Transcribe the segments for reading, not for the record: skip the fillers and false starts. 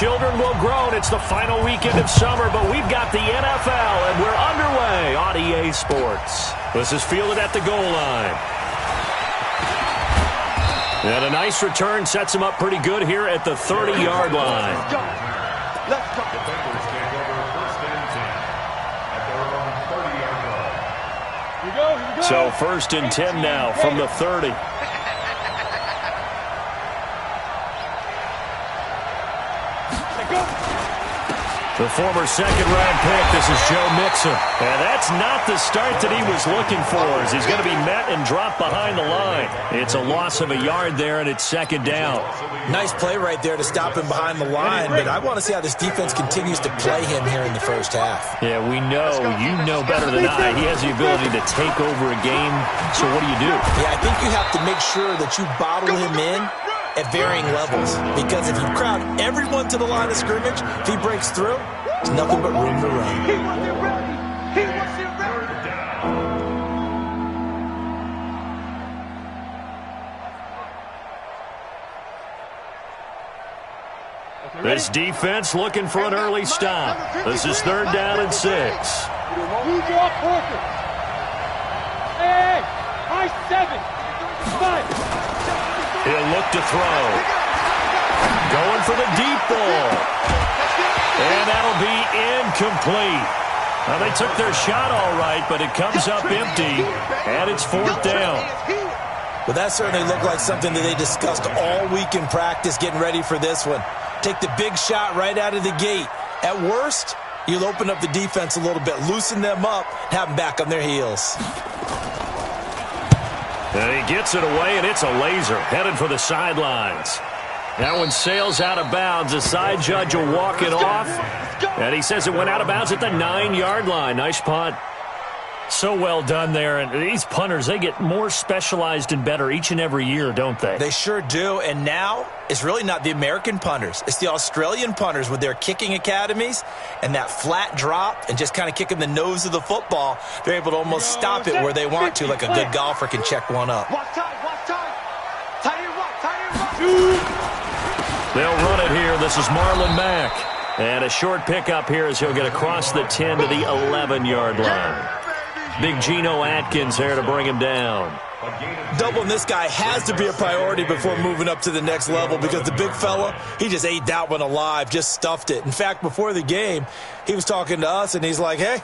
children will groan. It's the final weekend of summer, but we've got the NFL, and we're underway on EA Sports. This is fielded at the goal line. And a nice return sets him up pretty good here at the 30-yard line. Let's go. Let's go. Defenders stand over first and 10 at their own 30-yard line. Here we go, here we go. So first and 10 now from the 30. The former second-round pick, this is Joe Mixon. And that's not the start that he was looking for, as he's going to be met and dropped behind the line. It's a loss of a yard there, and it's second down. Nice play right there to stop him behind the line, but I want to see how this defense continues to play him here in the first half. Yeah, we know, you know better than I, he has the ability to take over a game, so what do you do? Yeah, I think you have to make sure that you bottle him in at varying levels, because if you crowd everyone to the line of scrimmage, if he breaks through, there's nothing but room to run. He wasn't ready. He wasn't ready. This defense looking for an early stop. This is third down and 6. Move your Parker. Hey, high 7. 5. He'll look to throw. Going for the deep ball. And that'll be incomplete. Now, they took their shot all right, but it comes up empty, and it's fourth down. Well, that certainly looked like something that they discussed all week in practice getting ready for this one. Take the big shot right out of the gate. At worst, you'll open up the defense a little bit, loosen them up, have them back on their heels. And he gets it away, and it's a laser headed for the sidelines. That one sails out of bounds. The side judge will walk it off. And he says it went out of bounds at the 9-yard line. Nice punt. So well done there. And these punters, they get more specialized and better each and every year, don't they? They sure do. And now it's really not the American punters. It's the Australian punters with their kicking academies and that flat drop and just kind of kicking the nose of the football. They're able to almost stop it where they want to, like a good golfer can check one up. Watch time. Tight end rock. They'll run it here. This is Marlon Mack. And a short pickup here as he'll get across the 10 to the 11-yard line. Big Geno Atkins there to bring him down. Doubling this guy has to be a priority before moving up to the next level, because the big fella, he just ate that one alive, just stuffed it. In fact, before the game, he was talking to us, and he's like, hey,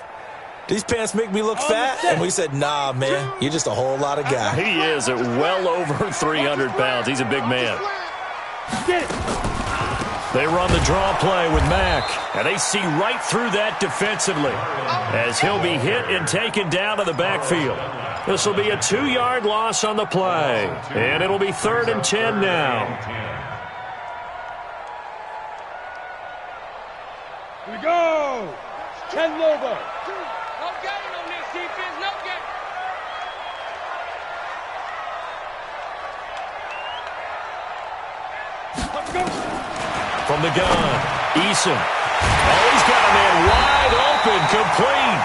these pants make me look fat? And we said, nah, man, you're just a whole lot of guy. He is at well over 300 pounds. He's a big man. They run the draw play with Mack, and they see right through that defensively as he'll be hit and taken down to the backfield. This will be a 2-yard loss on the play, and it'll be third and 10 now. Here we go. Ken Lobo. No game on this defense, no game. Let's go. From the gun, Eason. Oh, he's got a man wide open, complete.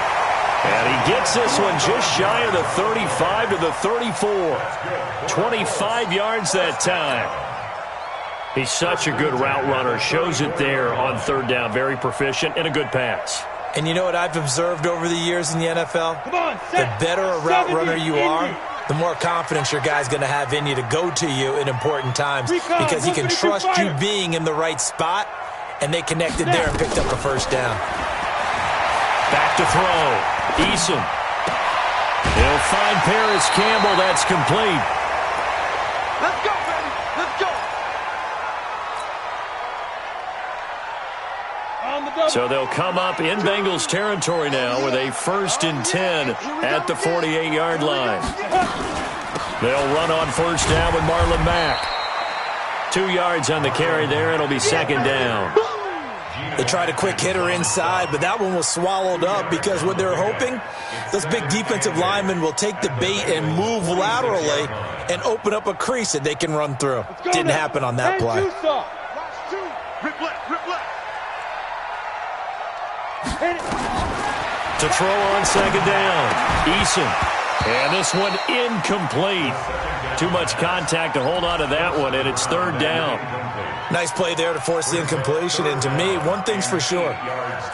And he gets this one just shy of the 35 to the 34. 25 yards that time. He's such a good route runner. Shows it there on third down. Very proficient and a good pass. And you know what I've observed over the years in the NFL? The better a route runner you are, the more confidence your guy's going to have in you to go to you in important times, because he can trust you being in the right spot, and they connected there and picked up a first down. Back to throw. Eason. He'll find Paris Campbell. That's complete. Let's go, baby. Let's go. So they'll come up in Bengals territory now with a first and 10 at the 48-yard line. They'll run on first down with Marlon Mack. 2 yards on the carry there. It'll be second down. They tried a quick hitter inside, but that one was swallowed up, because what they're hoping, those big defensive linemen will take the bait and move laterally and open up a crease that they can run through. Didn't happen on that play. To throw on second down, Eason. And this one incomplete. Too much contact to hold on to that one, and it's third down. Nice play there to force the incompletion. And to me, one thing's for sure.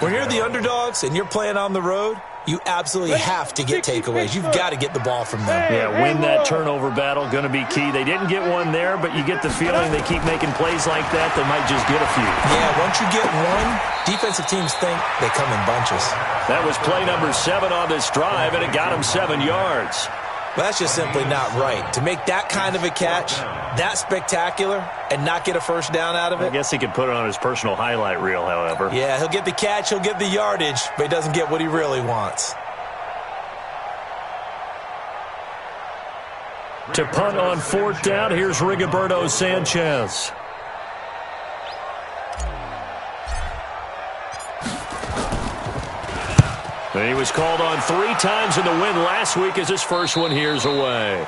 When you're the underdogs and you're playing on the road, you absolutely have to get takeaways. You've got to get the ball from them. Yeah, win that turnover battle, going to be key. They didn't get one there, but you get the feeling they keep making plays like that, they might just get a few. Yeah, once you get one, defensive teams think they come in bunches. That was play number 7 on this drive, and it got him 7 yards. Well, that's just simply not right. To make that kind of a catch, that spectacular, and not get a first down out of it. I guess he could put it on his personal highlight reel, however. Yeah, he'll get the catch, he'll get the yardage, but he doesn't get what he really wants. To punt on 4th down, here's Rigoberto Sanchez. And he was called on 3 times in the win last week as his first one here's away.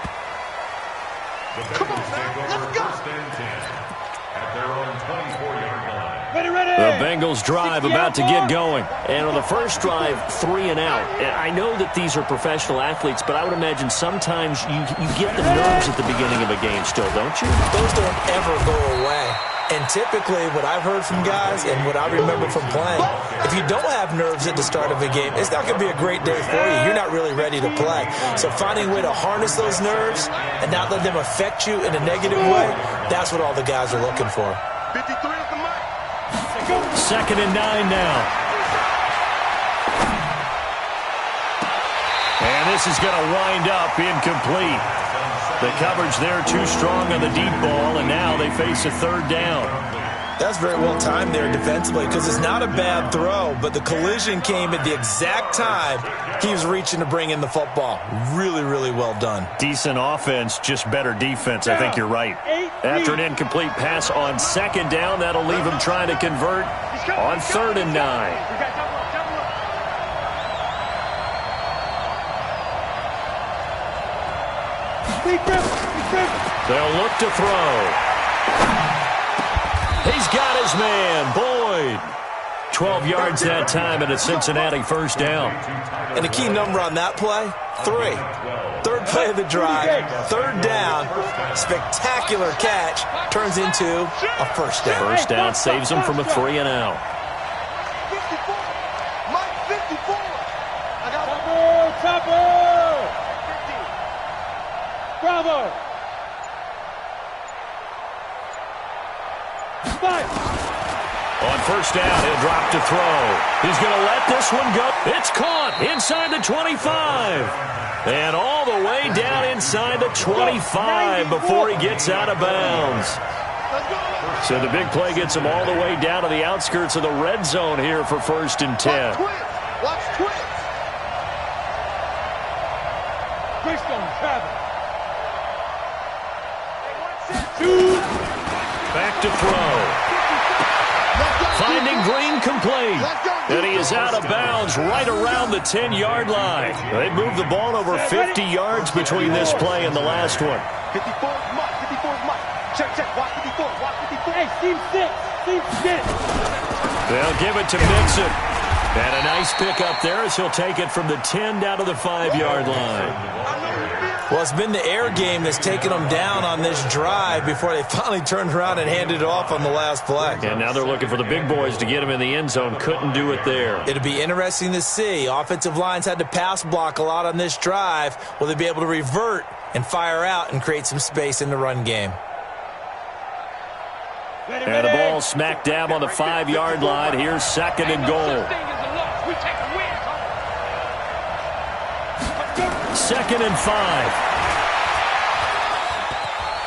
Come on, man. Let's go. At their own 24-yard line. The Bengals drive about to get going. And on the first drive, 3 and out. And I know that these are professional athletes, but I would imagine sometimes you get the nerves at the beginning of a game still, don't you? Those don't ever go away. And typically what I've heard from guys and what I remember from playing, if you don't have nerves at the start of a game, it's not going to be a great day for you. You're not really ready to play. So finding a way to harness those nerves and not let them affect you in a negative way, that's what all the guys are looking for. 53 is the mark. 2nd and 9 now. And this is going to wind up incomplete. The coverage there too strong on the deep ball, and now they face a 3rd down. That's very well timed there defensively because it's not a bad throw, but the collision came at the exact time he was reaching to bring in the football. Really, really well done. Decent offense, just better defense. I think you're right. After an incomplete pass on 2nd down, that'll leave him trying to convert on 3rd and 9. They'll look to throw. He's got his man, Boyd. 12 yards that time, and a Cincinnati 1st down. And the key number on that play, 3. 3rd play of the drive, 3rd down, spectacular catch, turns into a 1st down. 1st down saves him from a 3 and out. 54. Mike 54. I got Chopper! Bravo! 5. On 1st down, he'll drop to throw. He's going to let this one go. It's caught inside the 25. And all the way down inside the 25 before he gets out of bounds. So the big play gets him all the way down to the outskirts of the red zone here for 1st and 10. Watch twins. Christian Travis. Back to throw. Finding Green complete. And he is out of bounds right around the 10-yard line. They moved the ball over 50 yards between this play and the last one. 54 is Mike. 54 is Mike. Check. Watch 54. Watch 54. Hey, Steve 6. They'll give it to Mixon. And a nice pick up there as he'll take it from the 10 down to the 5-yard line. Well, it's been the air game that's taken them down on this drive before they finally turned around and handed it off on the last play. And now they're looking for the big boys to get him in the end zone. Couldn't do it there. It'll be interesting to see. Offensive lines had to pass block a lot on this drive. Will they be able to revert and fire out and create some space in the run game? And the ball smack dab on the 5-yard line. Here's 2nd and goal. 2nd and 5.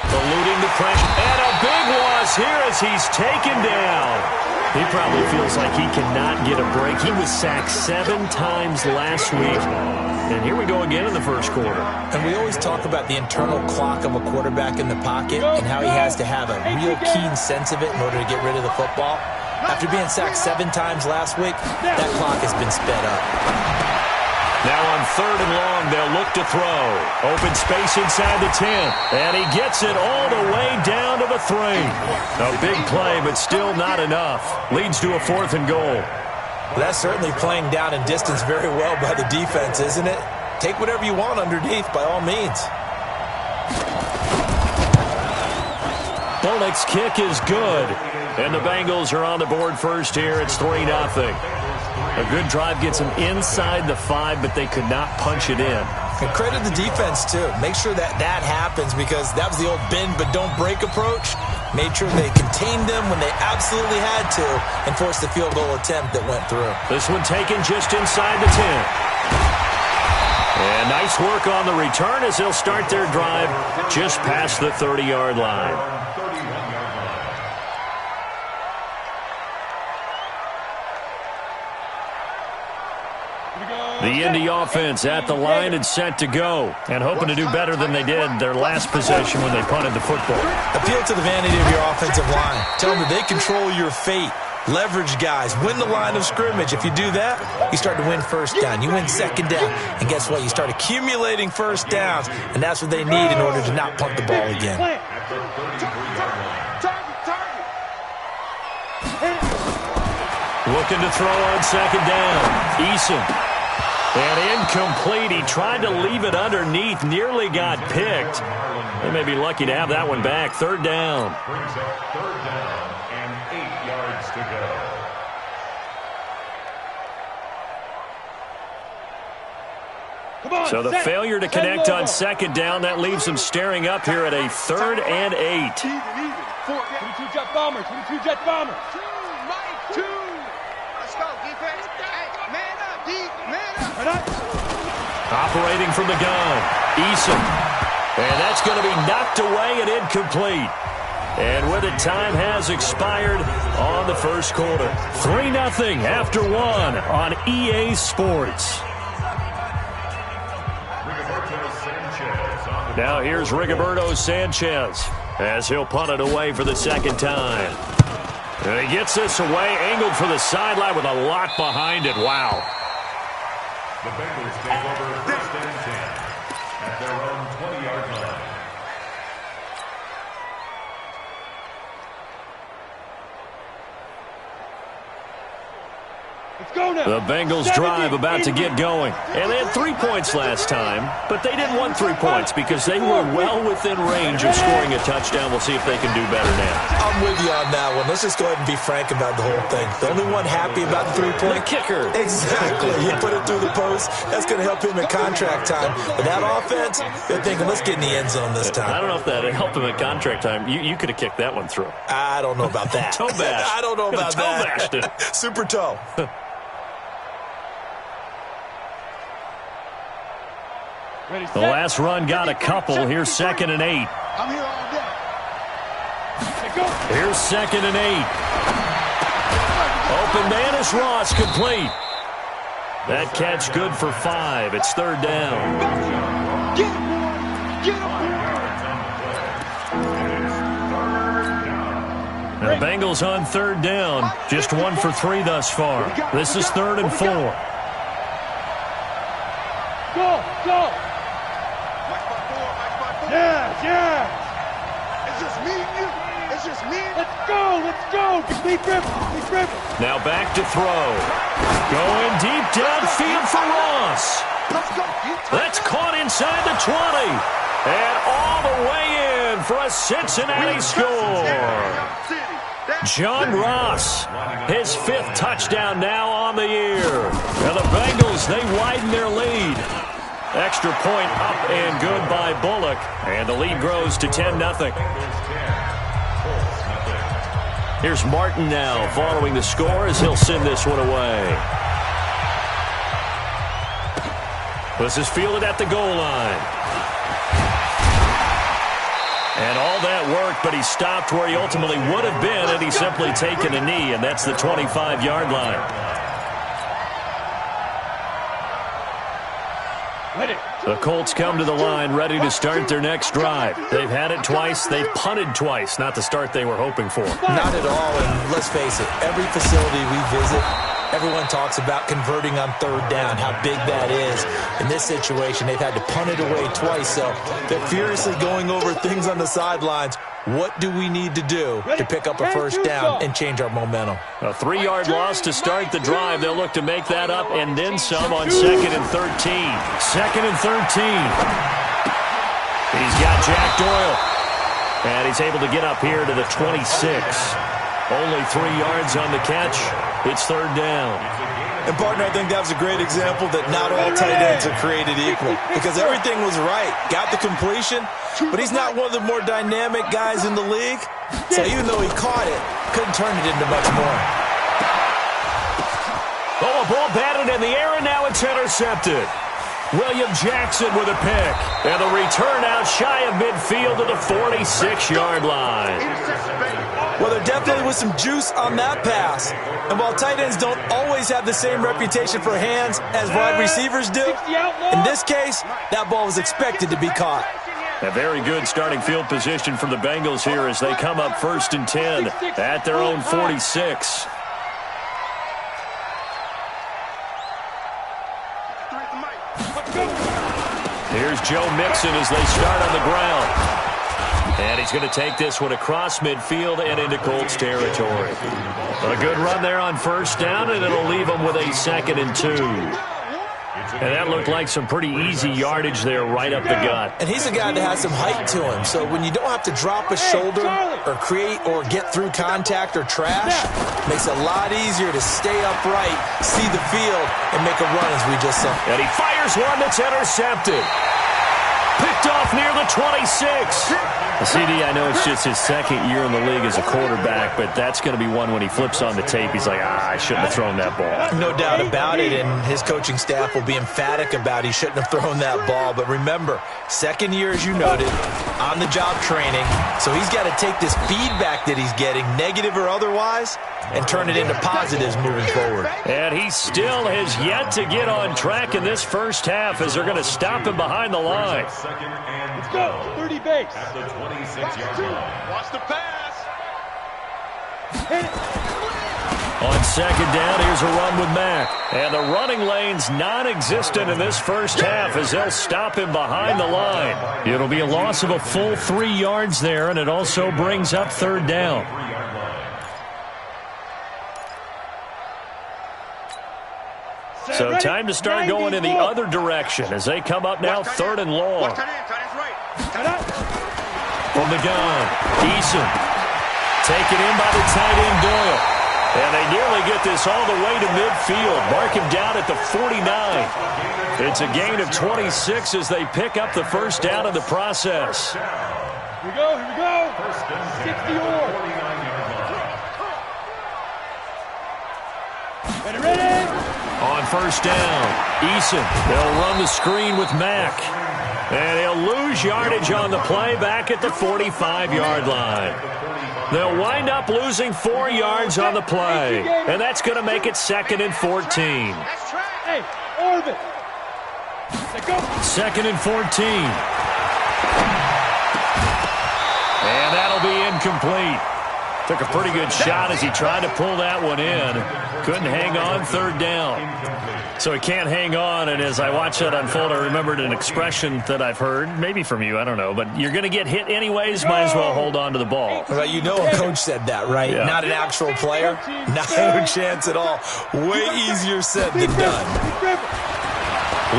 Eluding the pressure. And a big loss here as he's taken down. He probably feels like he cannot get a break. He was sacked 7 times last week. And here we go again in the first quarter. And we always talk about the internal clock of a quarterback in the pocket and how he has to have a real keen sense of it in order to get rid of the football. After being sacked 7 times last week, that clock has been sped up. Now on 3rd and long, they'll look to throw. Open space inside the 10. And he gets it all the way down to the 3. A big play, but still not enough. Leads to a 4th and goal. Well, that's certainly playing down in distance very well by the defense, isn't it? take whatever you want underneath by all means. Bullock's kick is good. And the Bengals are on the board first here. It's 3-0. A good drive gets them inside the 5, but they could not punch it in. And credit the defense, too. Make sure that happens because that was the old bend but don't break approach. Made sure they contained them when they absolutely had to and forced the field goal attempt that went through. This one taken just inside the 10. And nice work on the return as they'll start their drive just past the 30-yard line. The Indy offense at the line and set to go. And hoping to do better than they did their last possession when they punted the football. Appeal to the vanity of your offensive line. Tell them that they control your fate. Leverage guys. Win the line of scrimmage. If you do that, you start to win first down. You win second down. And guess what? You start accumulating first downs. And that's what they need in order to not punt the ball again. Looking to throw on second down. Eason. And incomplete. He tried to leave it underneath. Nearly got picked. They may be lucky to have that one back. Third down. Brings up third down and 8 yards to go. So the failure to connect on second down, that leaves them staring up here at a 3rd and 8. 22 jet bombers. 22 jet bombers. Two. Let's go, defense. Hey, man up, D. Man up. Operating from the gun, Eason. And that's going to be knocked away and incomplete. And with it, time has expired on the first quarter. 3-0 after 1 on EA Sports. Now here's Rigoberto Sanchez as he'll punt it away for the second time. And he gets this away, angled for the sideline with a lot behind it. Wow. The Bengals take over first and 10 at their own 20-yard line. Let's go now. The Bengals drive about to get going. And they had 3 points last time, but they didn't want 3 points because they were well within range of scoring a touchdown. We'll see if they can do better now. I'm with you on that one. Let's just go ahead and be frank about the whole thing. The only one happy about the 3-point? The kicker. Exactly. He put it through the post. That's going to help him in contract time. But that offense, they're thinking, let's get in the end zone this time. I don't know if that helped him in contract time. You could have kicked that one through. I don't know about that. Toe bash. I don't know about toe that. bashed it. Super toe. Ready, The last run got a couple. Here's 2nd and 8. I'm here all day. Here's 2nd and 8. Open man is Ross, complete. That catch good for 5. It's 3rd down. Get him. And the Bengals on 3rd down. Just 1 for 3 thus far. This is 3rd and 4. Go. Yes. It's just me and you. It's just me. Let's go. Complete grip. Now back to throw. Going deep downfield for Ross. Let's go. That's caught inside the 20. And all the way in for a Cincinnati score. John Ross, his 5th touchdown now on the year. And the Bengals, they widen their lead. Extra point up and good by Bullock. And the lead grows to 10-0. Here's Martin now following the score as he'll send this one away. This is fielded at the goal line. And all that work, but he stopped where he ultimately would have been had he simply taken a knee, and that's the 25-yard line. The Colts come to the line ready to start their next drive. They've had it twice. They've punted twice. Not the start they were hoping for. Not at all, and let's face it, every facility we visit, everyone talks about converting on 3rd down, how big that is. In this situation, they've had to punt it away twice, so they're furiously going over things on the sidelines. What do we need to do to pick up a first down and change our momentum? A 3-yard loss to start the drive. They'll look to make that up and then some on 2nd and 13. 2nd and 13. He's got Jack Doyle. And he's able to get up here to the 26. Only 3 yards on the catch. It's 3rd down. And, partner, I think that was a great example that not all tight ends are created equal because everything was right. Got the completion, but he's not one of the more dynamic guys in the league. So even though he caught it, couldn't turn it into much more. Oh, a ball batted in the air, and now it's intercepted. William Jackson with a pick. And the return out shy of midfield to the 46-yard line. Well, there definitely was some juice on that pass. And while tight ends don't always have the same reputation for hands as wide receivers do, in this case, that ball was expected to be caught. A very good starting field position for the Bengals here as they come up 1st and 10 at their own 46. Here's Joe Mixon as they start on the ground. And he's going to take this one across midfield and into Colts territory. A good run there on 1st down, and it'll leave them with a 2nd and 2. And that looked like some pretty easy yardage there right up the gut. And he's a guy that has some height to him. So when you don't have to drop a shoulder or create or get through contact or trash, makes it a lot easier to stay upright, see the field, and make a run as we just saw. And he fires one that's intercepted. Picked off near the 26. CD, I know it's just his 2nd year in the league as a quarterback, but that's going to be one when he flips on the tape. He's like, I shouldn't have thrown that ball. No doubt about it, and his coaching staff will be emphatic about he shouldn't have thrown that ball. But remember, 2nd year, as you noted, on-the-job training, so he's got to take this feedback that he's getting, negative or otherwise, and turn it into positives moving forward. And he still has yet to get on track in this first half as they're going to stop him behind the line. Let's go. 30 base. At the 26-yard line. Watch the pass. On 2nd down, here's a run with Mack. And the running lane's non-existent in this first half as they'll stop him behind the line. It'll be a loss of a full 3 yards there, and it also brings up 3rd down. So time to start going in the other direction as they come up now 3rd and long. From the gun, Eason. Taken in by the tight end Doyle. And they nearly get this all the way to midfield. Mark him down at the 49. It's a gain of 26 as they pick up the 1st down in the process. Here we go, here we go. 60-yard. Ready? On 1st down, Eason. They'll run the screen with Mack. And he'll lose yardage on the play back at the 45-yard line. They'll wind up losing 4 yards on the play. And that's going to make it 2nd and 14. Hey, Orbit. 2nd and 14. And that'll be incomplete. Took a pretty good shot as he tried to pull that one in. Couldn't hang on 3rd down. So he can't hang on, and as I watched that unfold, I remembered an expression that I've heard, maybe from you, I don't know, but you're going to get hit anyways, might as well hold on to the ball. Well, you know a coach said that, right? Yeah. Not an actual player. Not a chance at all. Way easier said than done.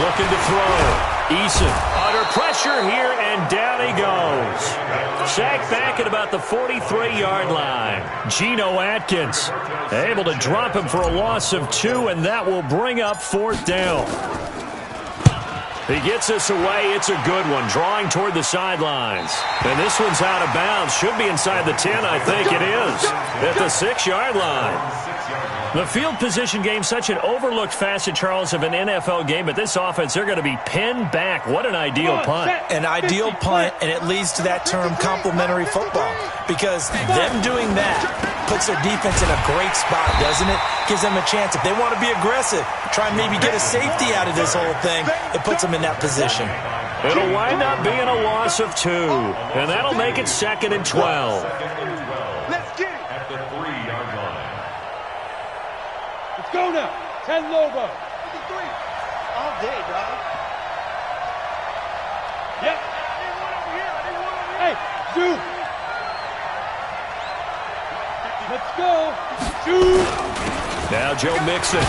Looking to throw. Eason under pressure here, and down he goes. Sacked back at about the 43-yard line. Geno Atkins able to drop him for a loss of 2, and that will bring up 4th down. He gets this away. It's a good one, drawing toward the sidelines. And this one's out of bounds. Should be inside the 10, I think it is, at the 6-yard line. The field position game, such an overlooked facet, Charles, of an NFL game, but this offense, they're going to be pinned back. What an ideal punt. An ideal punt, and it leads to that term complementary football, because them doing that puts their defense in a great spot, doesn't it? Gives them a chance. If they want to be aggressive, try and maybe get a safety out of this whole thing, it puts them in that position. It'll wind up being a loss of 2, and that'll make it 2nd and 12. Let's get it. At the 3-yard line. Let's go now. 10 Lobo. 53. All day, dog. Yep. Hey, Zoo. Let's go. Shoot. Now Joe Mixon.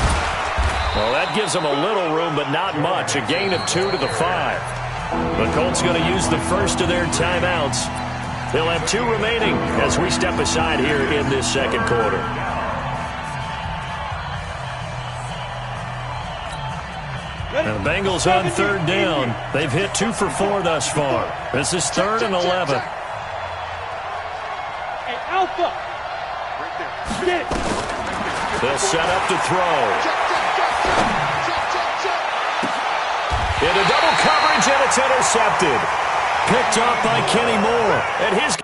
Well, that gives them a little room, but not much. A gain of 2 to the 5. The Colts going to use the first of their timeouts. They'll have 2 remaining as we step aside here in this second quarter. And the Bengals on third down. They've hit 2 for 4 thus far. This is 3rd and 11. Hey, Alpha. Get it. They'll set up to throw. Into double coverage, and it's intercepted. Picked up by Kenny Moore. And his...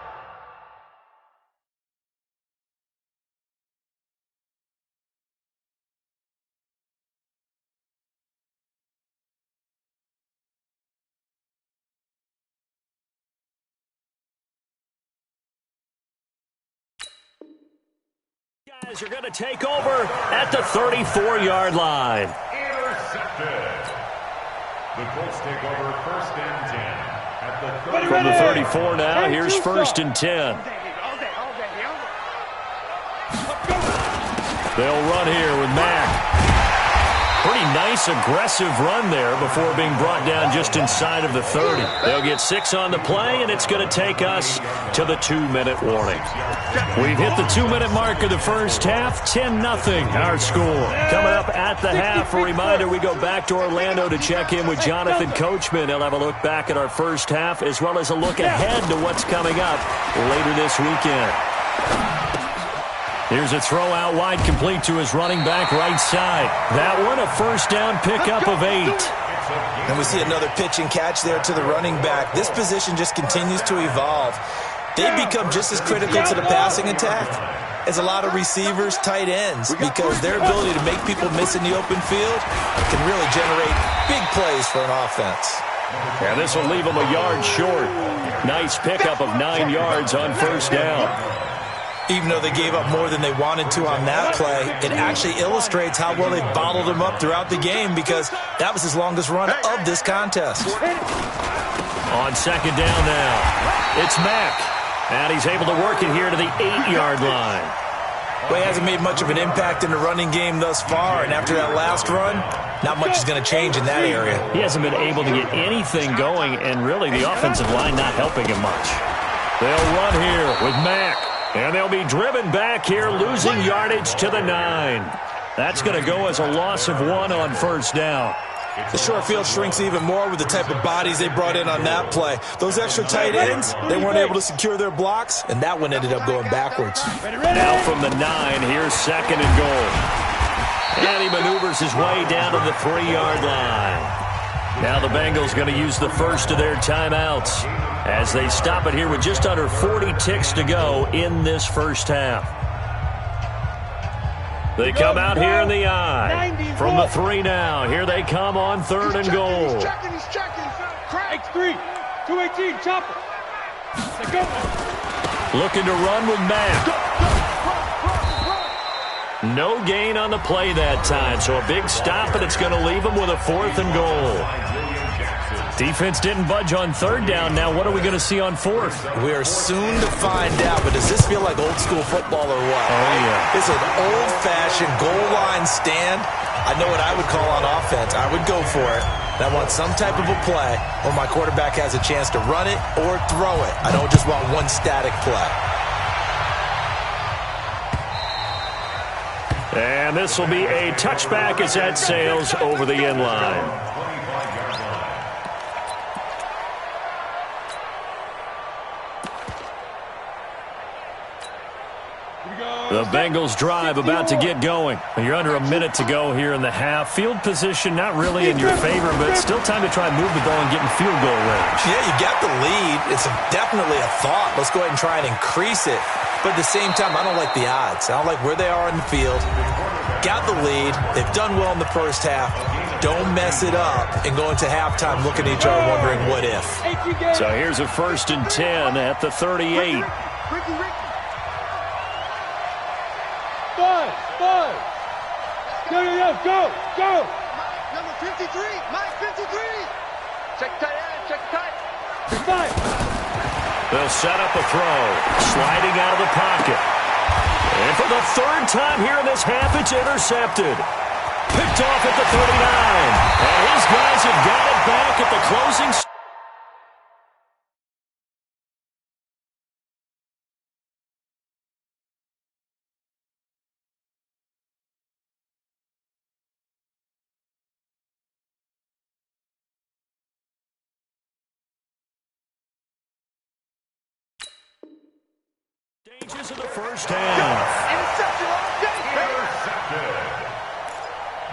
guys are going to take over at the 34-yard line. Intercepted. The Colts take over 1st and 10 at the 30. From the 34 now, here's 1st and 10. They'll run here with Mack. Pretty nice, aggressive run there before being brought down just inside of the 30. They'll get 6 on the play, and it's going to take us to the 2-minute warning. We've hit the 2-minute mark of the first half, 10-0 our score. Coming up at the half, a reminder, we go back to Orlando to check in with Jonathan Coachman. He'll have a look back at our first half as well as a look ahead to what's coming up later this weekend. Here's a throw out wide, complete to his running back right side. That one, a first down pickup of 8. And we see another pitch and catch there to the running back. This position just continues to evolve. They become just as critical to the passing attack as a lot of receivers, tight ends, because their ability to make people miss in the open field can really generate big plays for an offense. And this will leave them a yard short. Nice pickup of 9 yards on first down. Even though they gave up more than they wanted to on that play, it actually illustrates how well they bottled him up throughout the game, because that was his longest run of this contest. On second down now, it's Mack. And he's able to work it here to the 8-yard line. Well, he hasn't made much of an impact in the running game thus far, and after that last run, not much is going to change in that area. He hasn't been able to get anything going, and really the offensive line not helping him much. They'll run here with Mack. And they'll be driven back here, losing yardage to the 9. That's going to go as a loss of 1 on first down. The short field shrinks even more with the type of bodies they brought in on that play. Those extra tight ends, they weren't able to secure their blocks, and that one ended up going backwards. Now from the 9, here's 2nd and goal. And he maneuvers his way down to the 3-yard line. Now the Bengals going to use the first of their timeouts as they stop it here with just under 40 ticks to go in this first half. They come out here in the I. From the 3 now. Here they come on 3rd and goal. He's checking. X3, 218, chopper. Let's go. Looking to run with Mack. No gain on the play that time, so a big stop, and it's going to leave them with a 4th and goal. Defense didn't budge on 3rd down. Now what are we going to see on 4th? We are soon to find out, but does this feel like old school football or what? Oh, yeah. It's an old-fashioned goal line stand. I know what I would call on offense. I would go for it. And I want some type of a play where my quarterback has a chance to run it or throw it. I don't just want one static play. And this will be a touchback as that sails over the end line. The Bengals drive about to get going. You're under a minute to go here in the half. Field position not really in your favor, but still time to try and move the ball and get in field goal range. Yeah, you got the lead. It's definitely a thought. Let's go ahead and try and increase it. But at the same time, I don't like the odds. I don't like where they are in the field. Got the lead. They've done well in the first half. Don't mess it up and go into halftime looking at each other wondering what if. So here's a 1st and 10 at the 38. Five. Go. Number 53, Mike 53. Check tight end, check tight. 5. They'll set up a throw. Sliding out of the pocket. And for the third time here in this half, it's intercepted. Picked off at the 39. And his guys have got it back at the closing. Stages of the first half.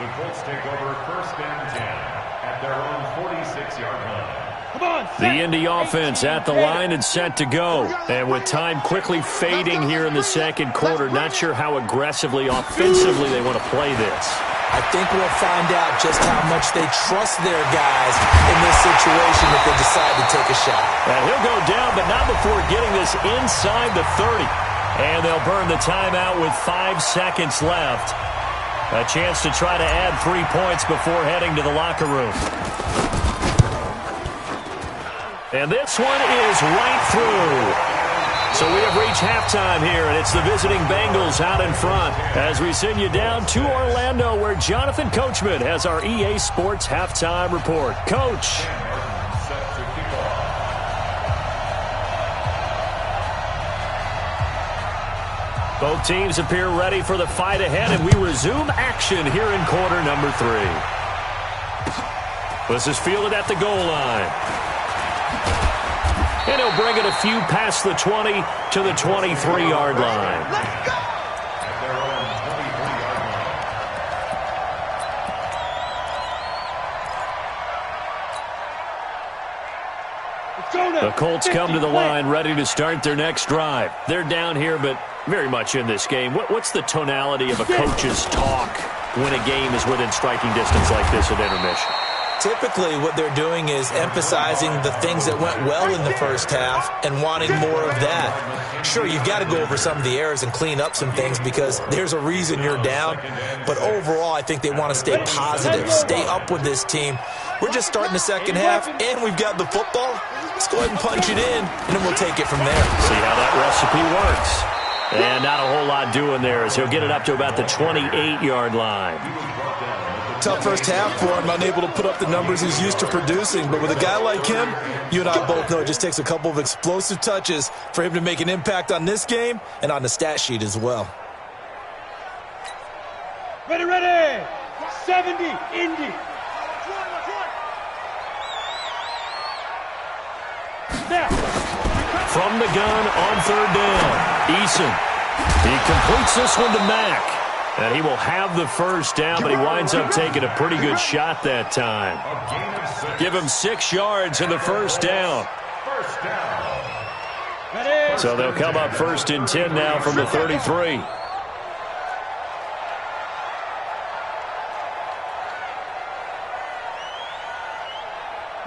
The Colts take over first and 10 at their own 46-yard line. Come on, The Indy offense at the line and set to go. And with time quickly fading here in the second quarter, not sure how aggressively, offensively they want to play this. I think we'll find out just how much they trust their guys in this situation if they decide to take a shot. And he'll go down, but not before getting this inside the 30. And they'll burn the timeout with 5 seconds left. A chance to try to add 3 points before heading to the locker room. And this one is right through. So we have reached halftime here, and it's the visiting Bengals out in front as we send you down to Orlando, where Jonathan Coachman has our EA Sports halftime report. Coach. Both teams appear ready for the fight ahead, and we resume action here in quarter number 3. This is fielded at the goal line. And he'll bring it a few past the 20 to the 23-yard line. Let's go! At their own 23-yard line. The Colts come to the line ready to start their next drive. They're down here, but very much in this game. What's the tonality of a coach's talk when a game is within striking distance like this at intermission? Typically, what they're doing is emphasizing the things that went well in the first half and wanting more of that. Sure, you've got to go over some of the errors and clean up some things because there's a reason you're down. But overall, I think they want to stay positive, stay up with this team. We're just starting the second half, and we've got the football. Let's go ahead and punch it in, and then we'll take it from there. See how that recipe works. And not a whole lot doing there as he'll get it up to about the 28-yard line. Tough first half for him, unable to put up the numbers he's used to producing. But with a guy like him, you and I both know it just takes a couple of explosive touches for him to make an impact on this game and on the stat sheet as well. Ready, ready. 70, Indy. Now. From the gun on third down, Eason. He completes this one to Mack. And he will have the first down, but he winds up taking a pretty good shot that time. Give him 6 yards in the first down. So they'll come up first and 10 now from the 33.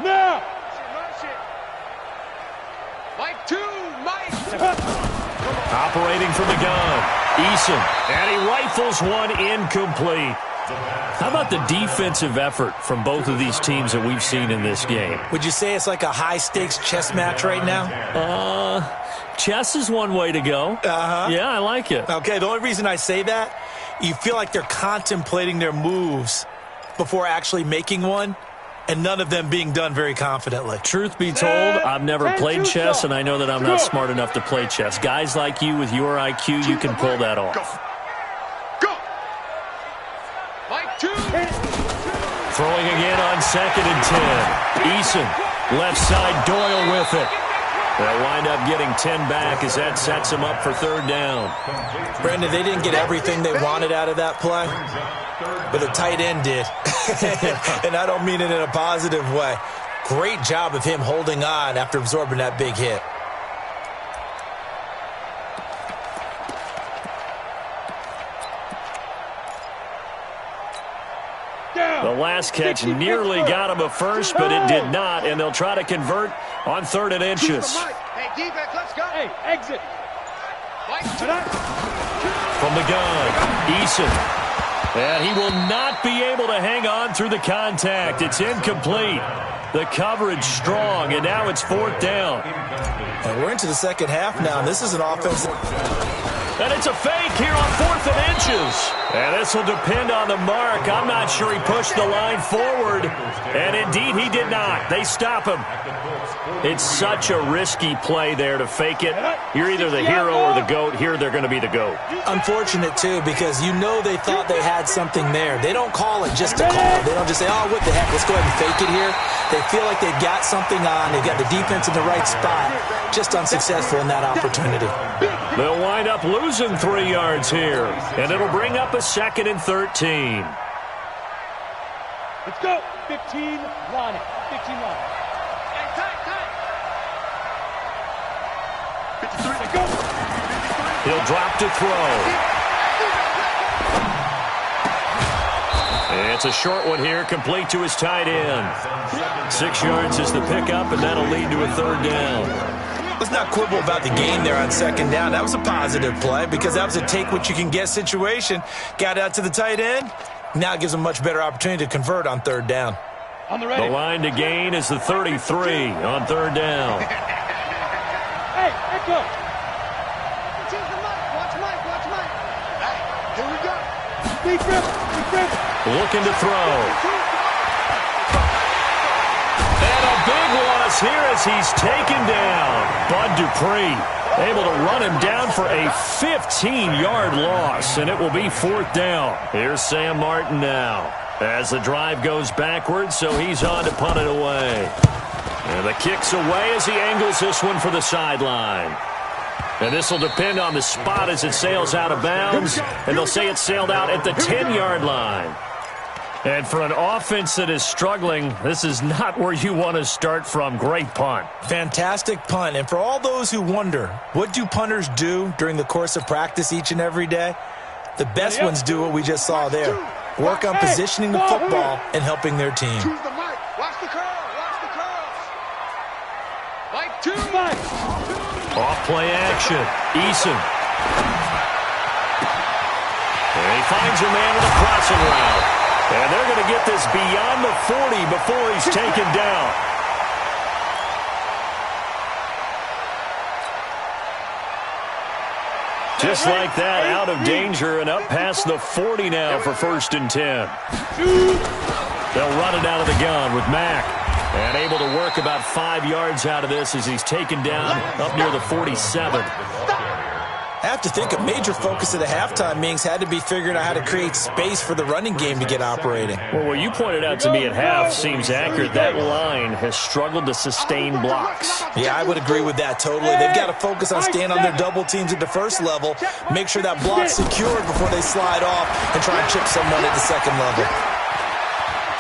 Now. Mike 2, Mike. Operating from the gun, Eason, and he rifles one incomplete. How about the defensive effort from both of these teams that we've seen in this game? Would you say it's like a high-stakes chess match right now? Chess is one way to go. Yeah, I like it. Okay, the only reason I say that, you feel like they're contemplating their moves before actually making one, and none of them being done very confidently. Truth be told, I've never played chess, and I know that I'm not smart enough to play chess. Guys like you with your IQ, you can pull that off. Go. Mike 2. Throwing again on second and 10. Eason, left side, Doyle with it. They'll wind up getting 10 back as that sets them up for third down. Brandon, they didn't get everything they wanted out of that play, but the tight end did. And I don't mean it in a positive way. Great job of him holding on after absorbing that big hit. The last catch nearly got him a first, but it did not, and they'll try to convert on third and inches. Hey, defense, let's go. Hey, exit. Mike 2. From the gun, Eason. And he will not be able to hang on through the contact. It's incomplete. The coverage strong, and now it's fourth down. And we're into the second half now, and this is an offense. And it's a fake here on 4th and inches. And this will depend on the mark. I'm not sure he pushed the line forward. And indeed, he did not. They stop him. It's such a risky play there to fake it. You're either the hero or the GOAT. Here, they're going to be the GOAT. Unfortunate, too, because you know they thought they had something there. They don't call it just to call. They don't just say, oh, what the heck, let's go ahead and fake it here. They feel like they've got something on. They've got the defense in the right spot. Just unsuccessful in that opportunity. They'll wind up losing 3 yards here. And it'll bring up a 2nd and 13. Let's go. 15 line. 15 line. He'll drop to throw. It's a short one here, complete to his tight end. 6 yards is the pickup, and that'll lead to a 3rd down. Let's not quibble about the game there on 2nd down. That was a positive play because that was a take-what-you-can-get situation. Got out to the tight end. Now it gives him a much better opportunity to convert on 3rd down. On the line to gain is the 33 on 3rd down. Hey, go. Watch Mike. Hey, here we go. Big rip. Looking to throw. And a big loss here as he's taken down. Bud Dupree able to run him down for a 15-yard loss, and it will be 4th down. Here's Sam Martin now as the drive goes backwards, so he's on to punt it away. And the kick's away as he angles this one for the sideline. And this will depend on the spot as it sails out of bounds, and they'll say it sailed out at the 10-yard line. And for an offense that is struggling, this is not where you want to start from. Great punt. Fantastic punt. And for all those who wonder, what do punters do during the course of practice each and every day? The best ones do what we just saw there. Work on positioning the football and helping their team. Choose the mic. Watch the curls. Like 2. Off play action. Eason. And he finds a man with a crossing route. And they're going to get this beyond the 40 before he's taken down. Just like that, out of danger and up past the 40 now for 1st and 10. They'll run it out of the gun with Mack. And able to work about 5 yards out of this as he's taken down up near the 47. I have to think a major focus of the halftime meetings had to be figuring out how to create space for the running game to get operating. Well, what you pointed out to me at half seems accurate. That line has struggled to sustain blocks. Yeah, I would agree with that totally. They've got to focus on staying on their double teams at the first level, make sure that block's secured before they slide off and try and chip someone at the second level.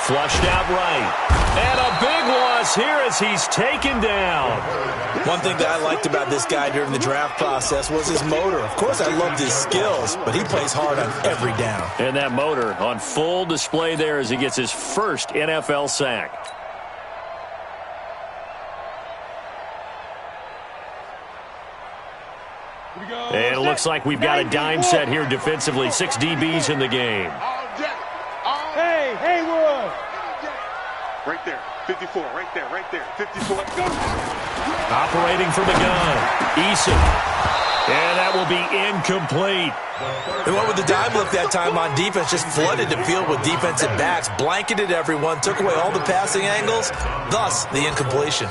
Flushed out right. And a big loss here as he's taken down. One thing that I liked about this guy during the draft process was his motor. Of course, I loved his skills, but he plays hard on every down. And that motor on full display there as he gets his first NFL sack. And it looks like we've got a dime set here defensively. 6 DBs in the game. Hey, Haywood. Right there. 54. Right there. 54. Operating from the gun. Eason. And that will be incomplete. And what with the dime look that time on defense, just flooded the field with defensive backs, blanketed everyone, took away all the passing angles, thus the incompletion.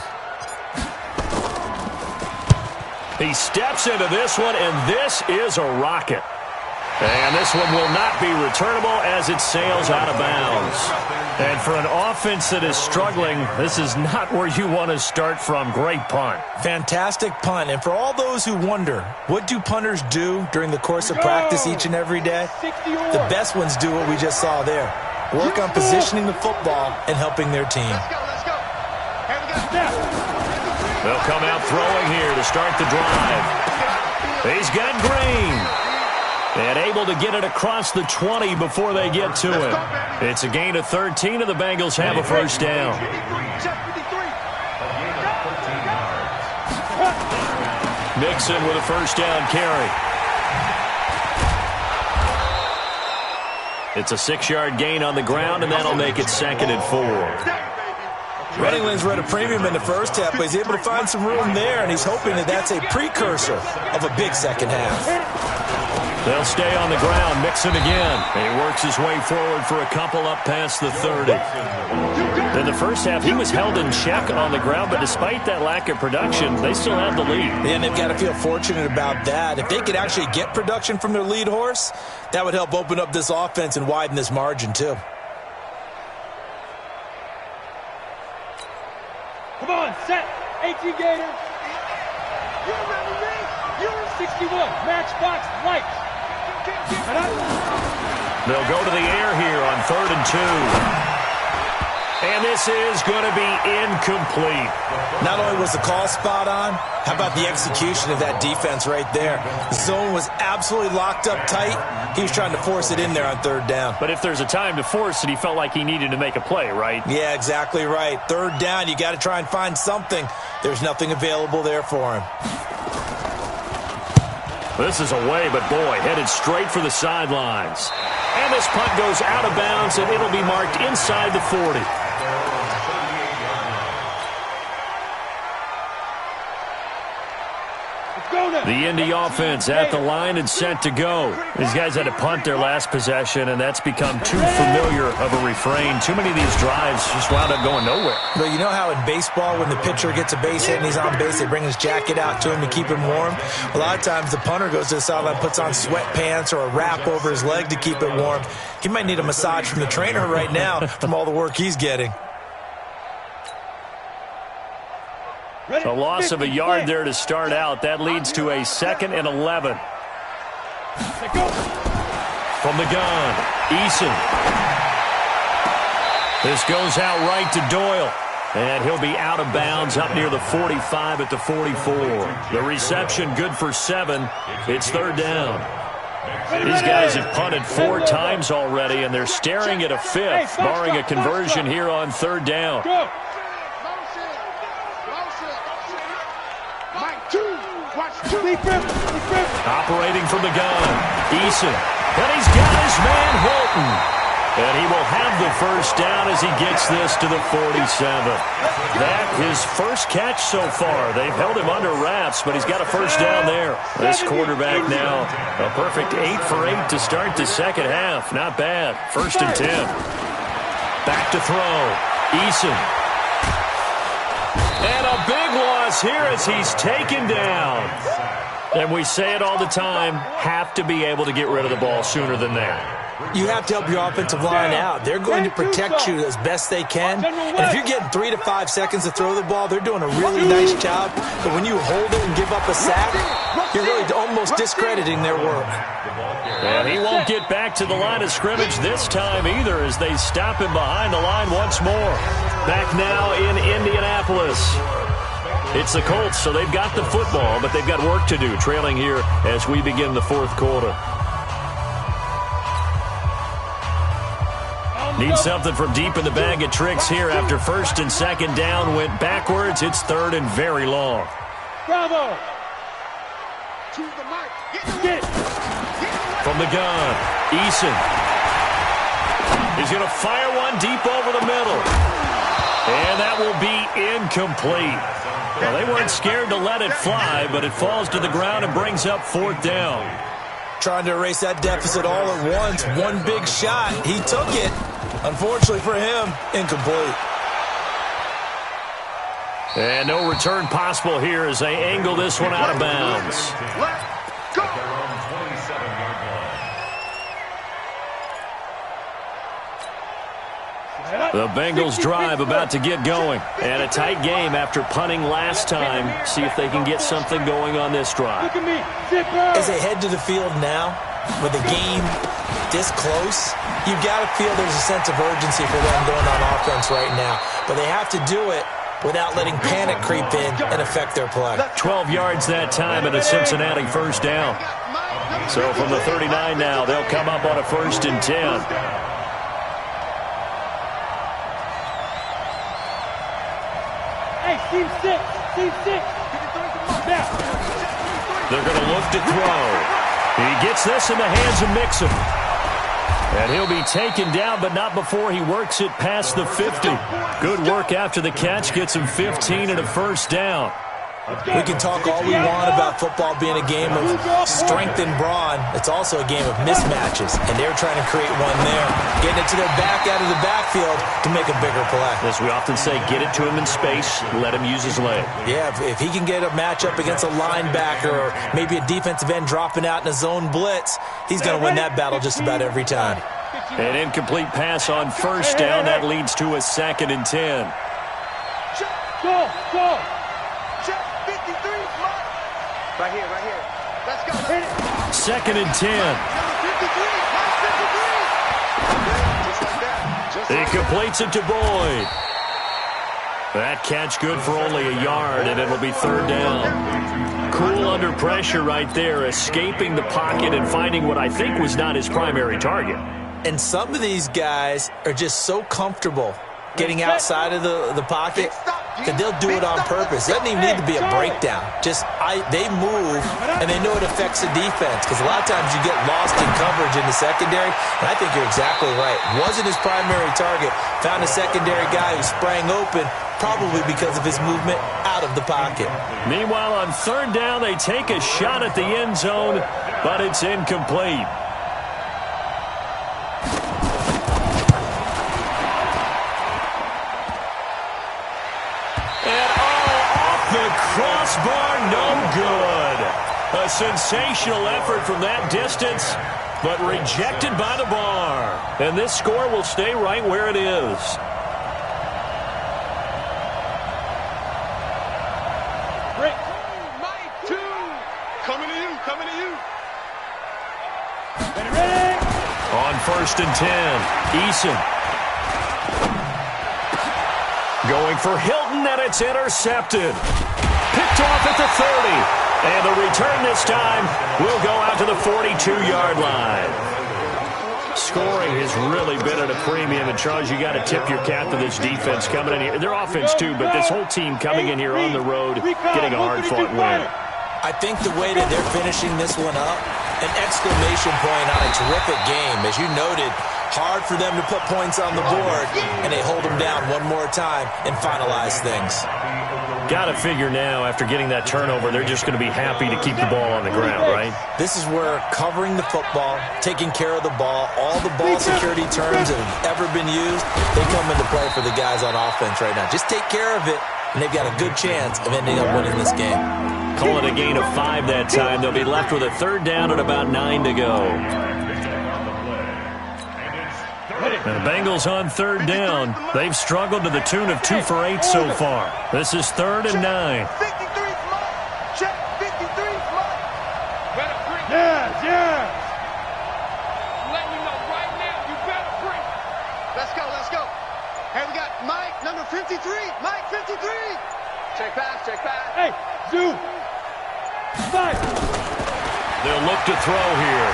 He steps into this one, and this is a rocket. And this one will not be returnable as it sails out of bounds. And for an offense that is struggling, this is not where you want to start from. Great punt. Fantastic punt. And for all those who wonder, what do punters do during the course of practice each and every day? The best ones do what we just saw there. Work on positioning the football and helping their team. Let's go. Here we go. They'll come out throwing here to start the drive. He's got Green. And able to get it across the 20 before they get to him. It's a gain of 13, and the Bengals have a first down. Mixon with a first down carry. It's a 6-yard gain on the ground, and that'll make it 2nd and 4. Running lanes were at a premium in the first half, but he's able to find some room there, and he's hoping that that's a precursor of a big second half. They'll stay on the ground, Mixon again. He works his way forward for a couple up past the 30. In the first half, he was held in check on the ground, but despite that lack of production, they still have the lead. And they've got to feel fortunate about that. If they could actually get production from their lead horse, that would help open up this offense and widen this margin, too. Come on, set. 18 Gator. You ready, man? You 61, matchbox, lights. They'll go to the air here on 3rd and 2. And this is going to be incomplete. Not only was the call spot on, how about the execution of that defense right there? The zone was absolutely locked up tight. He was trying to force it in there on 3rd down. But if there's a time to force it, he felt like he needed to make a play, right? Yeah, exactly right. 3rd down, you got to try and find something. There's nothing available there for him. This is away, but boy, headed straight for the sidelines. And this punt goes out of bounds, and it'll be marked inside the 40. The Indy offense at the line and set to go. These guys had to punt their last possession, and that's become too familiar of a refrain. Too many of these drives just wound up going nowhere. But you know how in baseball, when the pitcher gets a base hit and he's on base, they bring his jacket out to him to keep him warm? A lot of times the punter goes to the sideline, puts on sweatpants or a wrap over his leg to keep it warm. He might need a massage from the trainer right now from all the work he's getting. A loss of a yard there to start out. That leads to a 2nd and 11. From the gun, Eason. This goes out right to Doyle. And he'll be out of bounds up near the 45 at the 44. The reception good for 7. It's 3rd down. These guys have punted 4 times already, and they're staring at a 5th, barring a conversion here on 3rd down. Operating from the gun, Eason. And he's got his man, Hilton. And he will have the 1st down as he gets this to the 47. That his first catch so far. They've held him under wraps, but he's got a 1st down there. This quarterback now, a perfect 8 for 8 to start the 2nd half. Not bad. 1st and 10. Back to throw. Eason. And a big loss here as he's taken down. And we say it all the time, have to be able to get rid of the ball sooner than that. You have to help your offensive line out. They're going to protect you as best they can. And if you're getting 3 to 5 seconds to throw the ball, they're doing a really nice job. But when you hold it and give up a sack, you're really almost discrediting their work. And he won't get back to the line of scrimmage this time either as they stop him behind the line once more. Back now in Indianapolis. It's the Colts, so they've got the football, but they've got work to do, trailing here as we begin the 4th quarter. Need something from deep in the bag of tricks here after 1st and 2nd down went backwards. It's 3rd and very long. Bravo! From the gun, Eason. He's going to fire one deep over the middle. And that will be incomplete. Well, they weren't scared to let it fly, but it falls to the ground and brings up 4th down. Trying to erase that deficit all at once. One big shot. He took it. Unfortunately for him, incomplete. And no return possible here as they angle this one out of bounds. Let's go. The Bengals drive about to get going. And a tight game after punting last time. See if they can get something going on this drive. As they head to the field now, with the game this close, you've got to feel there's a sense of urgency for them going on offense right now. But they have to do it without letting panic creep in and affect their play. 12 yards that time and a Cincinnati 1st down. So from the 39 now, they'll come up on a 1st and 10. Team 6. They're going to look to throw. He gets this in the hands of Mixon. And he'll be taken down, but not before he works it past the 50. Good work after the catch. Gets him 15 and a 1st down. We can talk all we want about football being a game of strength and brawn. It's also a game of mismatches, and they're trying to create one there, getting it to their back out of the backfield to make a bigger play. As we often say, get it to him in space, let him use his leg. Yeah, if he can get a matchup against a linebacker or maybe a defensive end dropping out in a zone blitz, he's going to win that battle just about every time. An incomplete pass on first down. That leads to a 2nd and 10. Go! Check 53, Mike. Right here. Let's go. 2nd and 10. Number 53, Mike 53. Just like that. He completes it to Boyd. That catch good for only a yard, and it'll be 3rd down. Cool under pressure right there, escaping the pocket and finding what I think was not his primary target. And some of these guys are just so comfortable getting outside of the pocket that they'll do it on purpose. It doesn't even need to be a breakdown. They move, and they know it affects the defense because a lot of times you get lost in coverage in the secondary, and I think you're exactly right. Wasn't his primary target. Found a secondary guy who sprang open, probably because of his movement out of the pocket. Meanwhile, on 3rd down, they take a shot at the end zone, but it's incomplete. Crossbar, no good. A sensational effort from that distance, but rejected by the bar. And this score will stay right where it is. Break. Mike, 2. Coming to you. Ready? On 1st and 10, Eason. Going for Hilton, and it's intercepted. Picked off at the 30. And the return this time will go out to the 42-yard line. Scoring has really been at a premium. And, Charles, you got to tip your cap to this defense coming in here. Their offense, too, but this whole team coming in here on the road, getting a hard-fought win. I think the way that they're finishing this one up, an exclamation point on a terrific game. As you noted, hard for them to put points on the board, and they hold them down one more time and finalize things. Got to figure now, after getting that turnover, they're just going to be happy to keep the ball on the ground, right? This is where covering the football, taking care of the ball, all the ball security terms that have ever been used, they come into play for the guys on offense right now. Just take care of it, and they've got a good chance of ending up winning this game. Call it a gain of 5 that time. They'll be left with a 3rd down and about 9 to go. And the Bengals on 3rd down. They've struggled to the tune of 2 for 8 so far. This is 3rd and 9. 53, Mike. Check 53, Mike. Better bring. Yeah. Let me know right now. You better bring. Let's go. Hey, we got Mike, number 53. Mike, 53. Check pass. Hey, Zoo. 5. They'll look to throw here.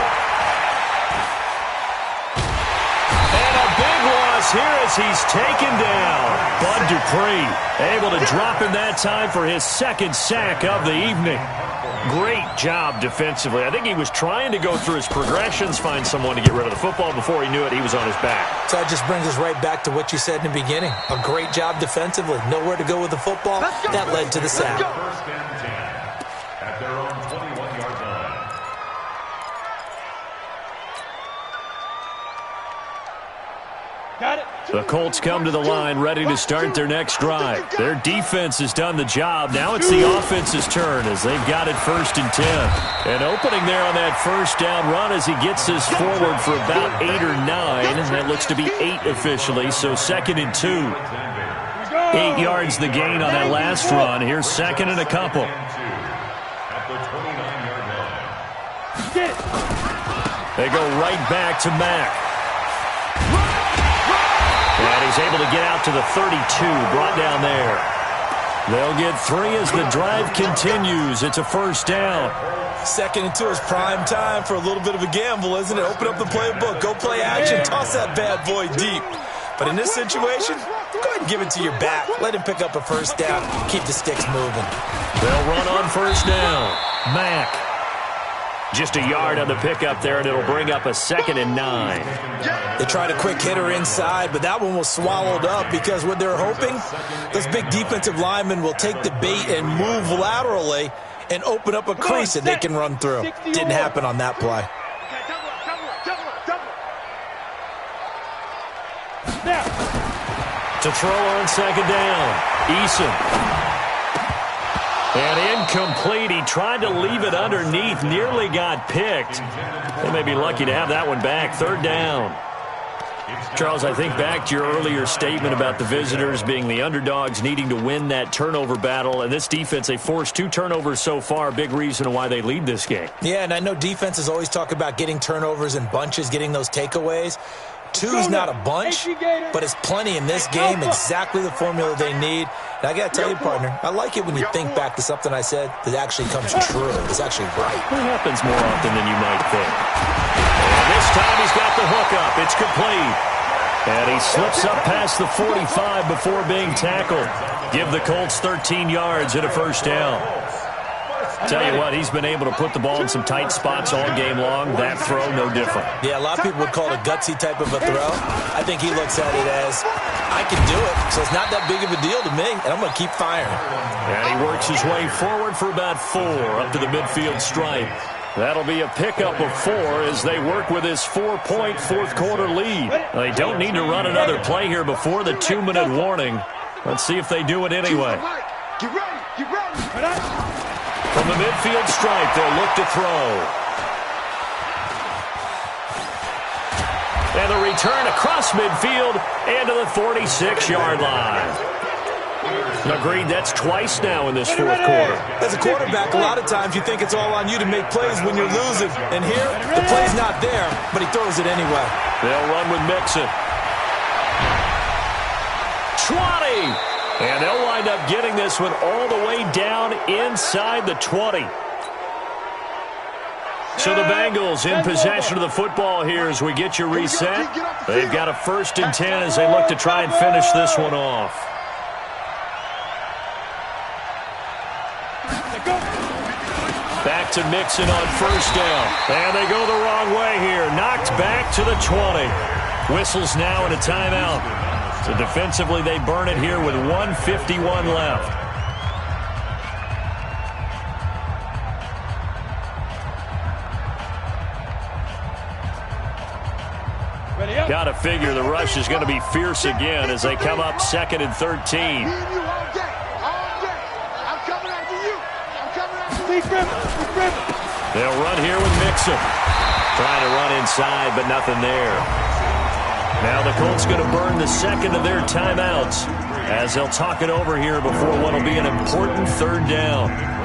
And a big loss here as he's taken down. Bud Dupree able to drop him that time for his 2nd sack of the evening. Great job defensively. I think he was trying to go through his progressions, find someone to get rid of the football. Before he knew it, he was on his back. So that just brings us right back to what you said in the beginning. A great job defensively. Nowhere to go with the football. That led to the sack. 1st and 10 at their own 21-yard line. Got it. The Colts come to the line ready to start their next drive. Their defense has done the job. Now it's the offense's turn as they've got it 1st and 10. An opening there on that 1st down run as he gets this forward for about 8 or 9. And that looks to be 8 officially, so 2nd and 2. 8 yards the gain on that last run. Here's 2nd and a couple. At the 29-yard line. Get it. They go right back to Mack. And he's able to get out to the 32, brought down there. They'll get 3 as the drive continues. It's a 1st down. 2nd and 2 is prime time for a little bit of a gamble, isn't it? Open up the playbook, go play action, toss that bad boy deep. But in this situation, go ahead and give it to your back. Let him pick up a 1st down. Keep the sticks moving. They'll run on 1st down. Mack. Just a yard on the pickup there, and it'll bring up a 2nd and 9. They tried a quick hitter inside, but that one was swallowed up because what they're hoping, those big defensive linemen will take the bait and move laterally and open up a crease that they can run through. Didn't happen on that play. To throw on 2nd down, Eason. And incomplete. He tried to leave it underneath, nearly got picked. They may be lucky to have that one back. 3rd down. Charles, I think back to your earlier statement about the visitors being the underdogs, needing to win that turnover battle. And this defense, they forced 2 turnovers so far. Big reason why they lead this game. Yeah, and I know defenses always talk about getting turnovers in bunches, getting those takeaways. 2's not a bunch, but it's plenty in this game, exactly the formula they need. And I got to tell you, partner, I like it when you think back to something I said that actually comes true. It's actually right. It happens more often than you might think. And this time he's got the hook up. It's complete. And he slips up past the 45 before being tackled. Give the Colts 13 yards and a 1st down. Tell you what, he's been able to put the ball in some tight spots all game long. That throw, no different. Yeah, a lot of people would call it a gutsy type of a throw. I think he looks at it as, I can do it, so it's not that big of a deal to me, and I'm going to keep firing. And he works his way forward for about 4 up to the midfield stripe. That'll be a pickup of 4 as they work with his 4-point 4th-quarter lead. They don't need to run another play here before the 2-minute warning. Let's see if they do it anyway. Get ready, get ready. From the midfield stripe, they'll look to throw. And the return across midfield and to the 46-yard line. Agreed, that's twice now in this 4th quarter. As a quarterback, a lot of times you think it's all on you to make plays when you're losing. And here, the play's not there, but he throws it anyway. They'll run with Mixon. 20! And they'll wind up getting this one all the way down inside the 20. So the Bengals in possession of the football here as we get you reset. They've got a 1st and 10 as they look to try and finish this one off. Back to Mixon on 1st down. And they go the wrong way here. Knocked back to the 20. Whistles now and a timeout. So defensively, they burn it here with 1:51 left. Got to figure the rush is going to be fierce again as they come up 2nd and 13. They'll run here with Mixon. Trying to run inside, but nothing there. Now the Colts going to burn the 2nd of their timeouts as they'll talk it over here before what will be an important 3rd down.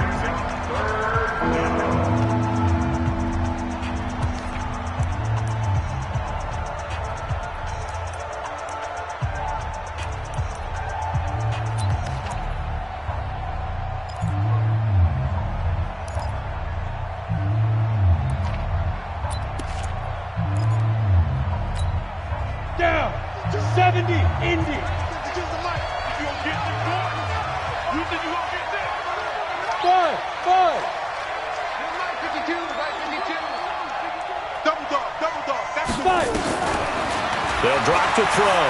They'll drop to throw.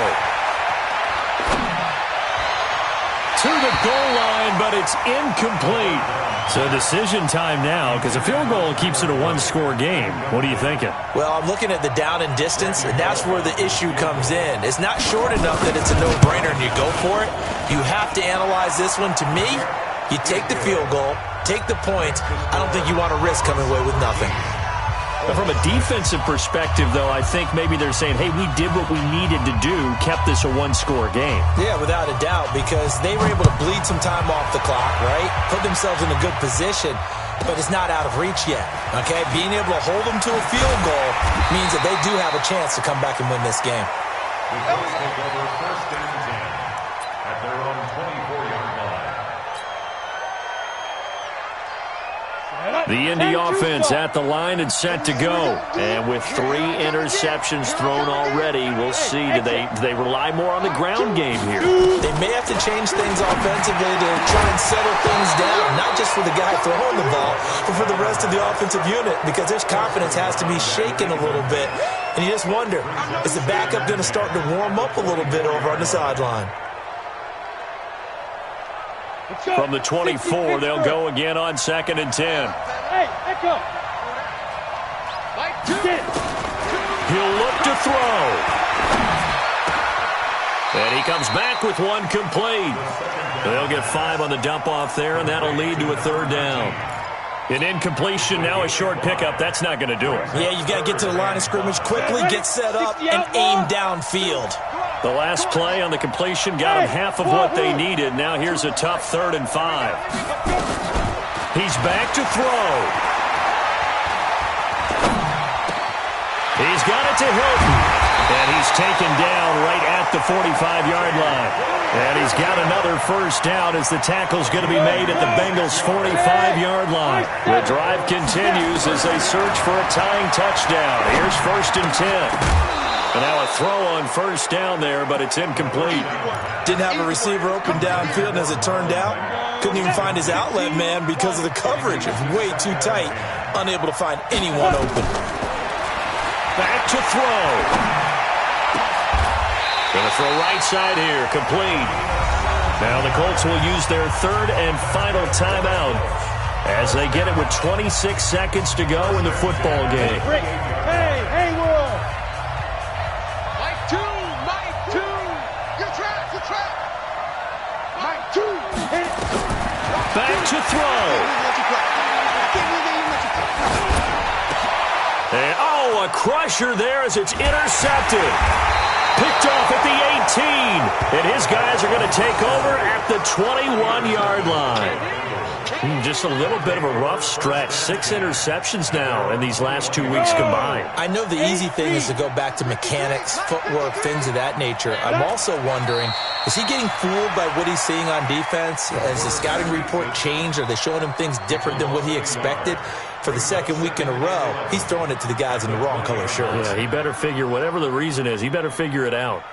To the goal line, but it's incomplete. So decision time now because a field goal keeps it a 1-score game. What are you thinking? Well, I'm looking at the down and distance, and that's where the issue comes in. It's not short enough that it's a no-brainer and you go for it. You have to analyze this one. To me, you take the field goal, take the points. I don't think you want to risk coming away with nothing. But from a defensive perspective, though, I think maybe they're saying, hey, we did what we needed to do, kept this a 1-score game. Yeah, without a doubt, because they were able to bleed some time off the clock, right? Put themselves in a good position, but it's not out of reach yet, okay? Being able to hold them to a field goal means that they do have a chance to come back and win this game. The Colts take over 1st and 10 at their own 24-yard line. The Indy offense at the line and set to go. And with 3 interceptions thrown already, we'll see. Do they rely more on the ground game here? They may have to change things offensively to try and settle things down, not just for the guy throwing the ball, but for the rest of the offensive unit, because their confidence has to be shaken a little bit. And you just wonder, is the backup going to start to warm up a little bit over on the sideline? From the 24, they'll go again on 2nd and 10. Hey, Echo. He'll look to throw. And he comes back with 1 complete. They'll get 5 on the dump-off there, and that'll lead to a 3rd down. An incompletion, now a short pickup. That's not going to do it. Yeah, you've got to get to the line of scrimmage quickly, get set up, and aim downfield. The last play on the completion got them half of what they needed. Now here's a tough 3rd and 5. He's back to throw. He's got it to Hilton. And he's taken down right at the 45-yard line. And he's got another 1st down as the tackle's going to be made at the Bengals' 45-yard line. The drive continues as they search for a tying touchdown. Here's 1st and 10. And now a throw on 1st down there, but it's incomplete. Didn't have a receiver open downfield, and as it turned out, couldn't even find his outlet man because of the coverage. It was way too tight, unable to find anyone open. Back to throw. Going to throw right side here, complete. Now the Colts will use their 3rd and final timeout as they get it with 26 seconds to go in the football game. Hey, Haywood. Mike 2. You're trapped. Mike 2. Back to throw. And, a crusher there as it's intercepted. Picked off at the 18. And his guys are going to take over at the 21-yard line. Just a little bit of a rough stretch. 6 interceptions now in these last 2 weeks combined. I know the easy thing is to go back to mechanics, footwork, things of that nature. I'm also wondering, is he getting fooled by what he's seeing on defense? Has the scouting report changed? Are they showing him things different than what he expected? For the 2nd week in a row, he's throwing it to the guys in the wrong color shirts. Yeah, he better figure, whatever the reason is, he better figure it out.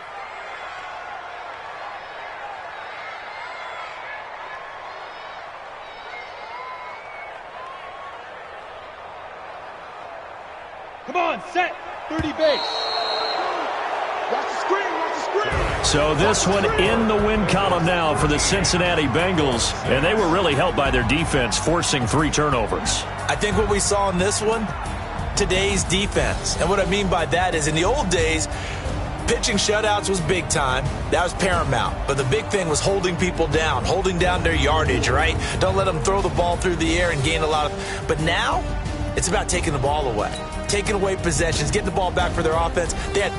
Come on, set. 30 base. Watch the screen. So this one in the win column now for the Cincinnati Bengals, and they were really helped by their defense, forcing 3 turnovers. I think what we saw in this one, today's defense. And what I mean by that is in the old days, pitching shutouts was big time. That was paramount. But the big thing was holding people down, holding down their yardage, right? Don't let them throw the ball through the air and gain a lot of... But now, it's about taking the ball away. Taking away possessions, getting the ball back for their offense. They had...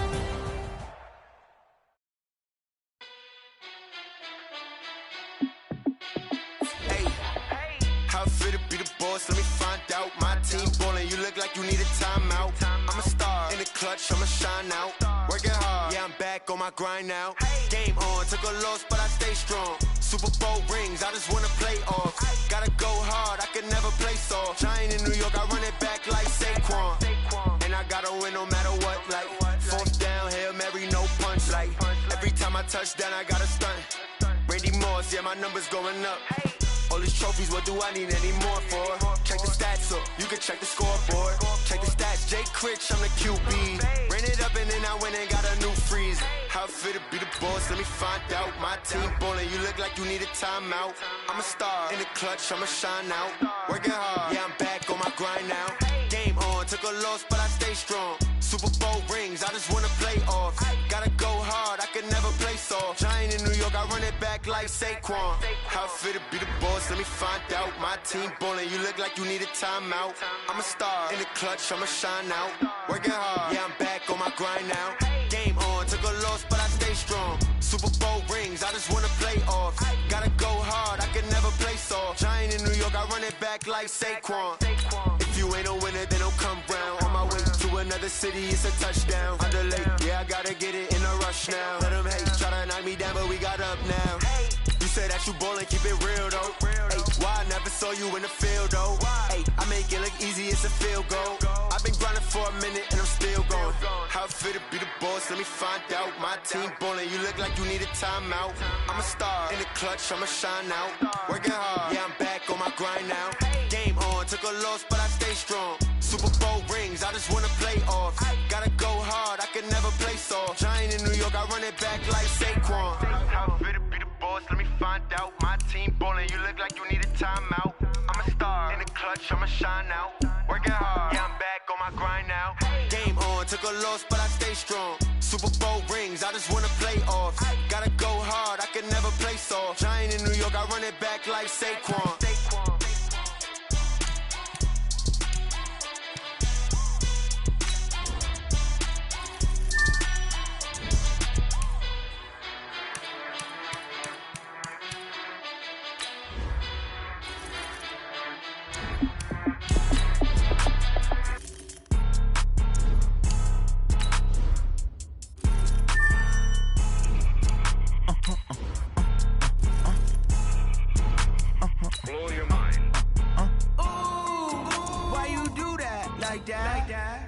Let me find out my team ballin'. You look like you need a timeout. I'm a star in the clutch, I'ma shine out. Working hard, yeah, I'm back on my grind now. Game on, took a loss, but I stay strong. Super Bowl rings, I just wanna play off. Gotta go hard, I can never play soft. Giant in New York, I run it back like Saquon. And I gotta win no matter what, like 4th down, Hail Mary, no punch. Like every time I touch down, I gotta stunt. Randy Moss, yeah, my numbers going up. All these trophies, what do I need any more for? Check the stats up, you can check the scoreboard. Check the stats, Jay Critch, I'm the QB. Ran it up and then I went and got a new freeze. How fit to be the boss, let me find out. My team ballin', you look like you need a timeout. I'm a star in the clutch, I'ma shine out. Working hard, yeah, I'm back on my grind now. Game on, took a loss, but I stay strong. Super Bowl rings, I just wanna play off. Gotta go hard, I can never play soft. Giant in New York, I run it back like Saquon. How fit to be the boss, let me find out. My team ballin', you look like you need a timeout. I'm a star in the clutch, I'ma shine out. Working hard, yeah, I'm back on my grind now. Game on, took a loss, but I stay strong. Super Bowl rings, I just wanna play off. Gotta go hard, I can never play soft. Giant in New York, I run it back like Saquon. If you ain't a winner, then don't come round. On my way to another city, it's a touchdown. Underlay, yeah, I gotta get it in a rush now. Let them hate, try to knock me down, but we got up now. You say that you ballin', keep it real though. Hey, why I never saw you in the field, though. Hey, I make it look easy, it's a field goal. I've been grinding for a minute and I'm still going. How it feel to be the boss, let me find out. My team ballin', you look like you need a timeout. I'm a star in the clutch, I'ma shine out. Working hard, yeah, I'm back on my grind now. Game on, took a loss, but I stay strong. Super Bowl rings, I just wanna play off. Gotta go hard, I can never play soft. Giant in New York, I run it back like Saquon. How it feel to be the boss, let me find out. My team ballin', you look like you need a timeout. I'm a star in the clutch, I'ma shine out. Working hard, yeah, I'm back on my grind now. Game on, took a loss, but I stay strong. Super Bowl rings, I just wanna play off. Gotta go hard, I can never play soft. Giant in New York, I run it back like Saquon.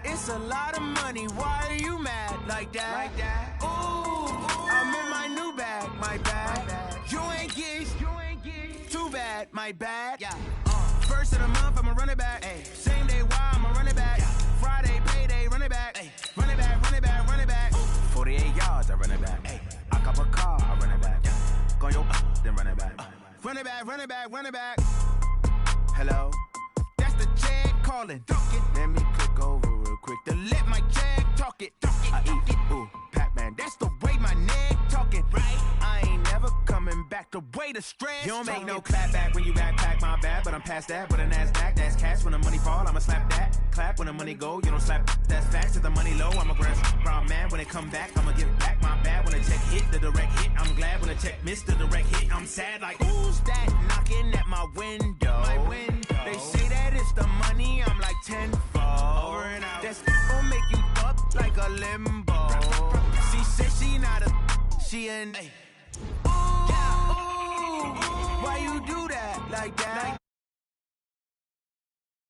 It's a lot of money, why are you mad like that? Ooh, I'm in my new bag, my bad. You ain't get too bad, my bad. First of the month, I'ma run it back. Same day, why I'ma run it back. Friday, payday, run it back. Run it back, run it back, run it back. 48 yards, I run it back. I cop a car, I run it back. Go yo, then run it back. Run it back, run it back, run it back. Hello? That's the check calling. Let me click over real quick to let my check talk it. I eat it, ooh, Pac-Man. That's the way my neck talking. Right? I ain't never coming back the way the stress. You don't make no clap back when you backpack, my bad. But I'm past that with a NASDAQ. That's cash when the money fall, I'ma slap that. Clap when the money go, you don't slap. That's facts. If the money low, I'ma grab brown man. When it come back, I'ma give back my bad. When the check hit, the direct hit. I'm glad when the check missed the direct hit. I'm sad like, who's that knocking at my window? My window. They say that it's the money, I'm like tenfold. Over and out. That's gon' make you up like a limbo. She said she not a, she an. Ooh, yeah, ooh, why you do that like that?